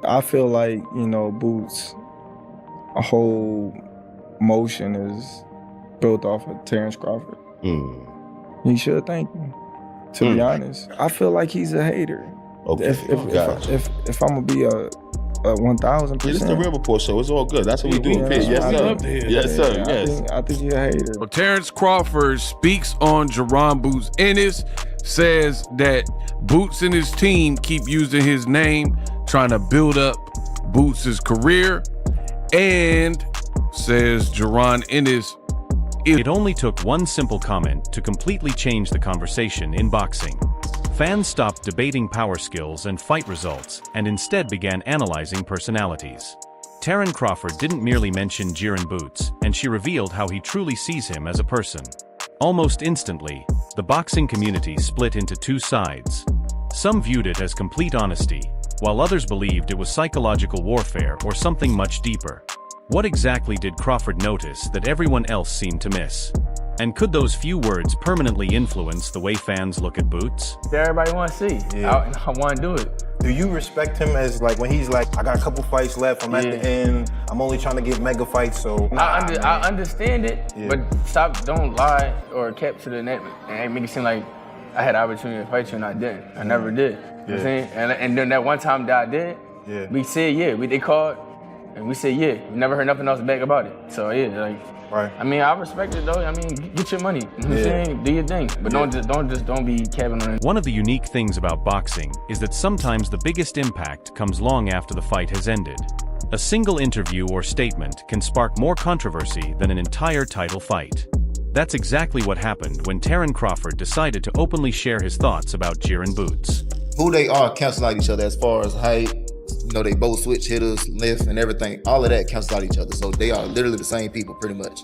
I feel like, Boots, a whole motion is built off of Terence Crawford. He should thank me, to be honest. I feel like he's a hater. Okay, if I'm gonna be a 1,000%. It's the River Report show. It's all good. That's what we do. Yes, sir. Yes, sir. Yes. I think you're a hater. Well, Terence Crawford speaks on Jaron Boots Ennis, says that Boots and his team keep using his name, trying to build up Boots' career, and says Jaron Ennis. It only took one simple comment to completely change the conversation in boxing. Fans stopped debating power skills and fight results and instead began analyzing personalities. Terence Crawford didn't merely mention Jaron Boots, and she revealed how he truly sees him as a person. Almost instantly, the boxing community split into two sides. Some viewed it as complete honesty, while others believed it was psychological warfare or something much deeper. What exactly did Crawford notice that everyone else seemed to miss? And could those few words permanently influence the way fans look at Boots? Everybody want to see. Yeah. I want to do it. Do you respect him as like when he's like, I got a couple fights left, I'm at the end, I'm only trying to get mega fights, so. I understand it, but don't lie or cap to the net and make it seem like I had the opportunity to fight you and I didn't. I never did. You know what I'm saying? And then that one time that I did, we said they called and we said we never heard nothing else back about it. So right. I mean, I respect it though. I mean, get your money. You know what I'm saying? Do your thing. But don't be capping on it. One of the unique things about boxing is that sometimes the biggest impact comes long after the fight has ended. A single interview or statement can spark more controversy than an entire title fight. That's exactly what happened when Terence Crawford decided to openly share his thoughts about Jaron Boots. Who they are cancel out each other as far as height. They both switch hitters, lift, and everything. All of that cancels out each other. So they are literally the same people, pretty much.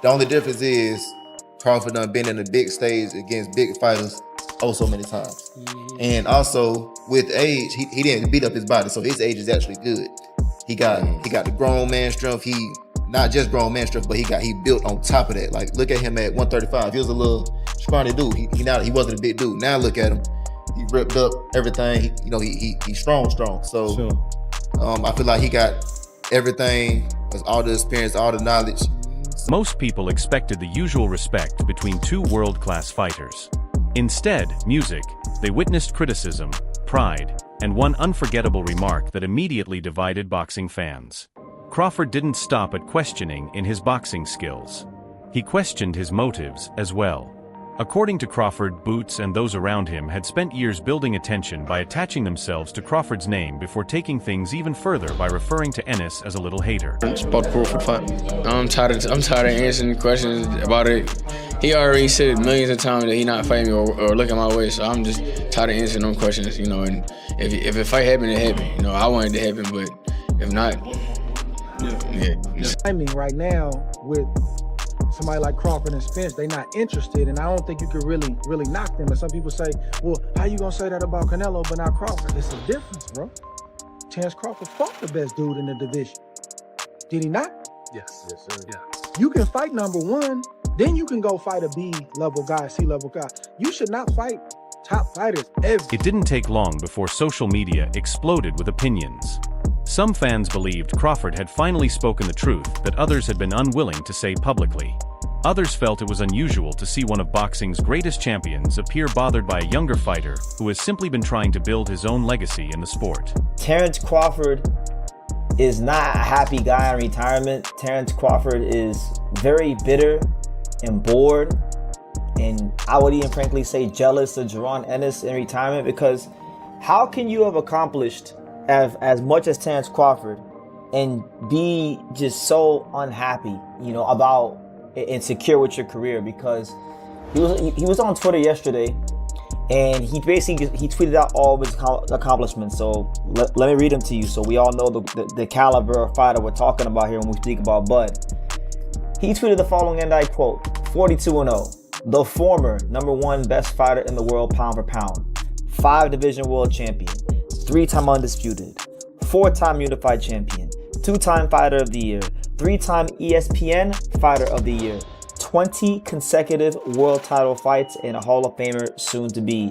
The only difference is Crawford done been in the big stage against big fighters so many times. And also, with age, he didn't beat up his body, so his age is actually good. He got the grown man strength. He not just grown man strength, but he built on top of that. Like, look at him at 135. He was a little scrawny dude. He wasn't a big dude. Now look at him. He ripped up everything. He's strong. So sure. I feel like he got everything, all the experience, all the knowledge. Most people expected the usual respect between two world-class fighters. Instead, they witnessed criticism, pride, and one unforgettable remark that immediately divided boxing fans. Crawford didn't stop at questioning in his boxing skills. He questioned his motives as well. According to Crawford, Boots and those around him had spent years building attention by attaching themselves to Crawford's name before taking things even further by referring to Ennis as a little hater. It's about the Crawford fight. I'm tired of answering questions about it. He already said millions of times that he not fighting me or looking my way, so I'm just tired of answering them questions, and if a fight happened, it happened. I want it to happen, but if not, I mean, right now, with somebody like Crawford and Spence, they not interested, and I don't think you could really knock them. And some people say, well, how you gonna say that about Canelo but not Crawford? It's a difference, bro. Terence Crawford fought the best dude in the division. Did he not? Yes, sir. Yeah. You can fight number one, then you can go fight a B-level guy, C-level guy. You should not fight top fighters ever. It didn't take long before social media exploded with opinions. Some fans believed Crawford had finally spoken the truth that others had been unwilling to say publicly. Others felt it was unusual to see one of boxing's greatest champions appear bothered by a younger fighter who has simply been trying to build his own legacy in the sport. Terence Crawford is not a happy guy in retirement. Terence Crawford is very bitter and bored, and I would even frankly say jealous of Jaron Ennis in retirement, because how can you have accomplished as much as Terence Crawford and be just so unhappy, about insecure with your career? Because he was on Twitter yesterday, and he tweeted out all of his accomplishments. So let me read them to you, so we all know the caliber of fighter we're talking about here when we speak about Bud. He tweeted the following, and I quote, 42-0, the former #1 best fighter in the world pound for pound, 5-division world champion, 3-time undisputed, 4-time unified champion, 2-time fighter of the year, 3-time ESPN fighter of the year, 20 consecutive world title fights, and a Hall of Famer soon to be.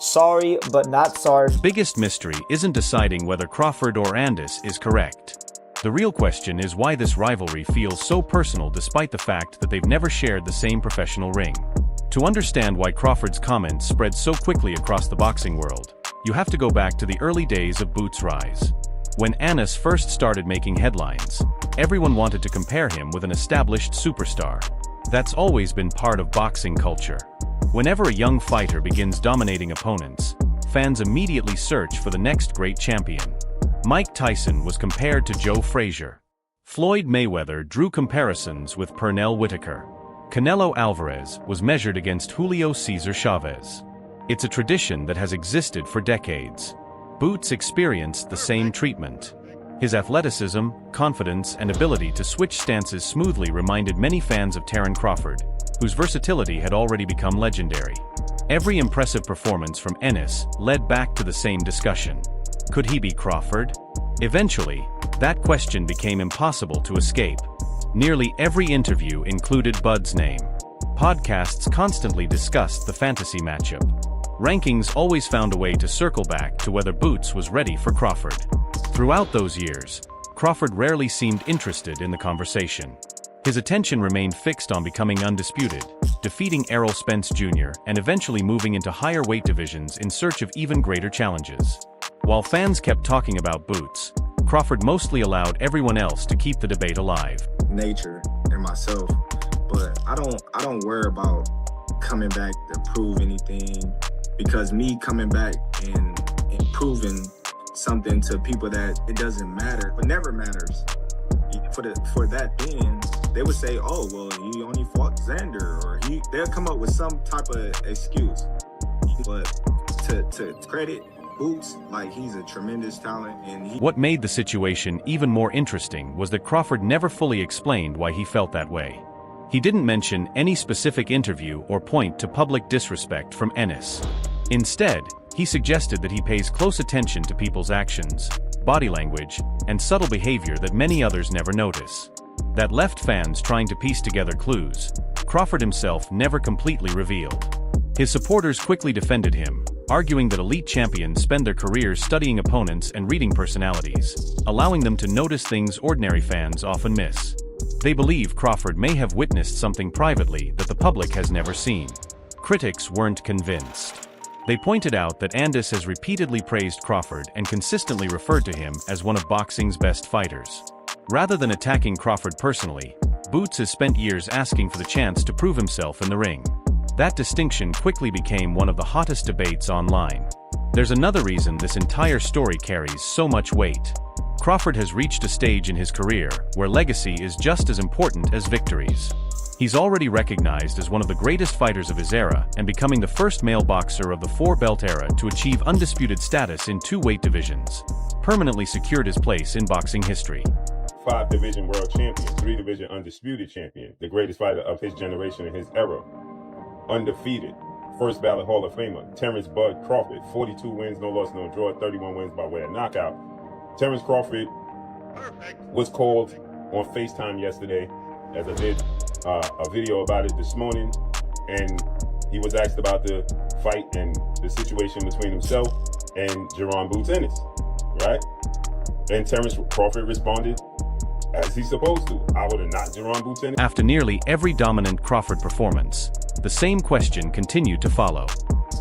Sorry, but not sorry. Biggest mystery isn't deciding whether Crawford or Ennis is correct. The real question is why this rivalry feels so personal despite the fact that they've never shared the same professional ring. To understand why Crawford's comments spread so quickly across the boxing world, you have to go back to the early days of Boots' rise. When Ennis first started making headlines, everyone wanted to compare him with an established superstar. That's always been part of boxing culture. Whenever a young fighter begins dominating opponents, fans immediately search for the next great champion. Mike Tyson was compared to Joe Frazier. Floyd Mayweather drew comparisons with Pernell Whitaker. Canelo Alvarez was measured against Julio Cesar Chavez. It's a tradition that has existed for decades. Boots experienced the same treatment. His athleticism, confidence, and ability to switch stances smoothly reminded many fans of Terence Crawford, whose versatility had already become legendary. Every impressive performance from Ennis led back to the same discussion. Could he be Crawford? Eventually, that question became impossible to escape. Nearly every interview included Bud's name. Podcasts constantly discussed the fantasy matchup. Rankings always found a way to circle back to whether Boots was ready for Crawford. Throughout those years, Crawford rarely seemed interested in the conversation. His attention remained fixed on becoming undisputed, defeating Errol Spence Jr., and eventually moving into higher weight divisions in search of even greater challenges. While fans kept talking about Boots, Crawford mostly allowed everyone else to keep the debate alive. Nature and myself, but I don't worry about coming back to prove anything, because me coming back and proving something to people that it doesn't matter, but never matters. For that then, they would say, oh, well, he only fought Xander, or they'll come up with some type of excuse. But to credit Boots, like, he's a tremendous talent. And what made the situation even more interesting was that Crawford never fully explained why he felt that way. He didn't mention any specific interview or point to public disrespect from Ennis. Instead, he suggested that he pays close attention to people's actions, body language, and subtle behavior that many others never notice. That left fans trying to piece together clues Crawford himself never completely revealed. His supporters quickly defended him, arguing that elite champions spend their careers studying opponents and reading personalities, allowing them to notice things ordinary fans often miss. They believe Crawford may have witnessed something privately that the public has never seen. Critics weren't convinced. They pointed out that Ennis has repeatedly praised Crawford and consistently referred to him as one of boxing's best fighters. Rather than attacking Crawford personally, Boots has spent years asking for the chance to prove himself in the ring. That distinction quickly became one of the hottest debates online. There's another reason this entire story carries so much weight. Crawford has reached a stage in his career where legacy is just as important as victories. He's already recognized as one of the greatest fighters of his era and becoming the first male boxer of the four-belt era to achieve undisputed status in 2 weight divisions, permanently secured his place in boxing history. 5-division world champion, 3-division undisputed champion, the greatest fighter of his generation and his era. Undefeated, first ballot Hall of Famer, Terence Bud Crawford, 42 wins, no loss, no draw, 31 wins by way of knockout. Terence Crawford was called on FaceTime yesterday, as I did a video about it this morning, and he was asked about the fight and the situation between himself and Jaron Boots Ennis, right? And Terence Crawford responded as he's supposed to. I would have knocked Jaron Boots Ennis. After nearly every dominant Crawford performance, the same question continued to follow.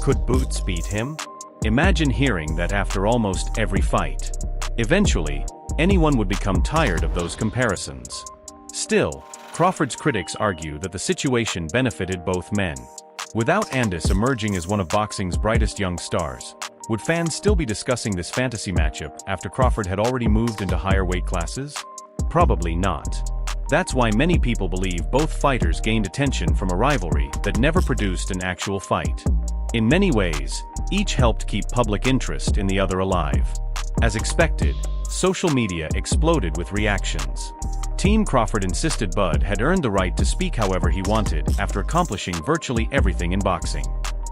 Could Boots beat him? Imagine hearing that after almost every fight. Eventually, anyone would become tired of those comparisons. Still, Crawford's critics argue that the situation benefited both men. Without Ennis emerging as one of boxing's brightest young stars, would fans still be discussing this fantasy matchup after Crawford had already moved into higher weight classes? Probably not. That's why many people believe both fighters gained attention from a rivalry that never produced an actual fight. In many ways, each helped keep public interest in the other alive. As expected, social media exploded with reactions. Team Crawford insisted Bud had earned the right to speak however he wanted after accomplishing virtually everything in boxing.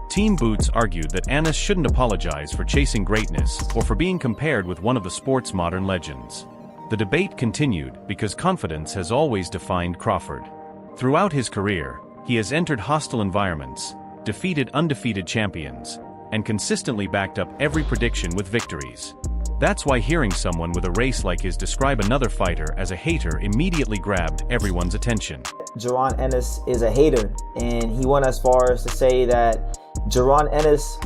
Team Boots argued that Ennis shouldn't apologize for chasing greatness or for being compared with one of the sport's modern legends. The debate continued because confidence has always defined Crawford. Throughout his career, he has entered hostile environments, defeated undefeated champions, and consistently backed up every prediction with victories. That's why hearing someone with a race like his describe another fighter as a hater immediately grabbed everyone's attention. Jaron Ennis is a hater, and he went as far as to say that Jaron Ennis,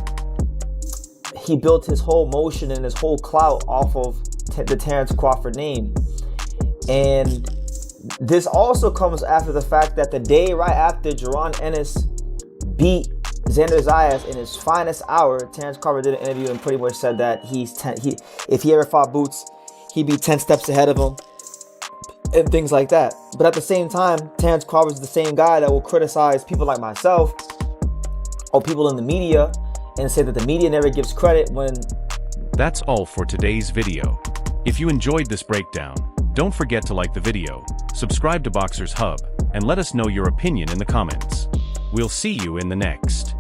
he built his whole motion and his whole clout off of the Terence Crawford name. And this also comes after the fact that the day right after Jaron Ennis beat Xander Zayas in his finest hour, Terence Crawford did an interview and pretty much said that if he ever fought Boots, he'd be 10 steps ahead of him and things like that. But at the same time, Terence Crawford is the same guy that will criticize people like myself or people in the media and say that the media never gives credit when... That's all for today's video. If you enjoyed this breakdown, don't forget to like the video, subscribe to Boxers Hub, and let us know your opinion in the comments. We'll see you in the next.